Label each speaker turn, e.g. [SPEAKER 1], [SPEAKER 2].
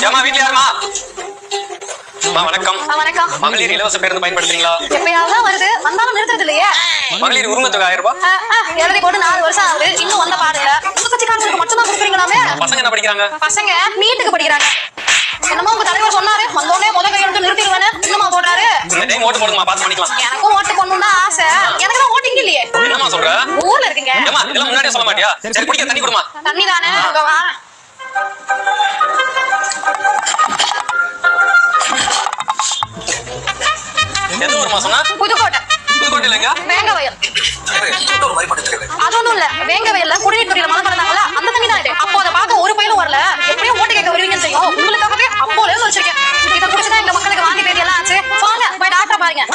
[SPEAKER 1] ஏமா வீட்ல யாருமா? வணக்கம்.
[SPEAKER 2] வணக்கம்.
[SPEAKER 1] மகளிர் இலவச பேருந்து பயன்படுத்துறீங்களா?
[SPEAKER 2] எப்பயாவது வருது, வந்தாலும் நிறுத்துறது இல்லையே.
[SPEAKER 1] மகளிர் உரிமத்தொகை 1000 ரூபாய்
[SPEAKER 2] எழுதி போட்டு 4 வருஷம் ஆகுது, இன்னும் வந்த பாருங்க. உங்க கட்சிக்காரங்களுக்கு மட்டும் தான் கொடுக்குறீங்களாமே?
[SPEAKER 1] பசங்க என்ன படிக்கிறாங்க?
[SPEAKER 2] பசங்க நீட்டுக்கு படிக்கிறாங்க. என்னமோ உங்க தலைவர் சொன்னாரு, வந்தோடனே முதல் கையெழுத்து நிறுத்திடுவேன்னு இன்னுமா போட்டாரு.
[SPEAKER 1] இந்த டைம் ஓட்டு போடுமா, பாத்து பண்ணிக்கலாம்.
[SPEAKER 2] எனக்கும் ஓட்டு போடணும் தான் ஆசை. எனக்கு தான் ஓட்டிங் இல்லையே.
[SPEAKER 1] என்னமா சொல்ற?
[SPEAKER 2] ஊர்ல இருக்கீங்க.
[SPEAKER 1] ஏமா இதெல்லாம் முன்னாடியே சொல்ல மாட்டியா? சரி குடிக்க தண்ணி கொடுமா.
[SPEAKER 2] தண்ணி தானே, இங்க வா.
[SPEAKER 1] எந்த ஊர் மாசம்னா?
[SPEAKER 2] புதுக்கோட்டை.
[SPEAKER 1] புதுக்கோட்டை இல்லைங்க?
[SPEAKER 2] வேங்கவயல். அது ஒண்ணும் இல்ல, வேங்கவயல்ல குடிநீர் துறையில மழை பண்ணாங்களா, அந்த தண்ணி தான் இது. அப்போ அதை பார்க்க ஒரு பயிலும் வரல. எப்படியும் ஓட்டு கேட்க வருவீங்கன்னு தெரியும். உங்களுக்காகவே அப்போல இருந்து வச்சிருக்கேன். இதை குடிச்சுதான் எங்க மக்களுக்கு வாந்தி பேதி எல்லாம் ஆச்சு. வாங்க போய் டாக்டர் பாருங்க.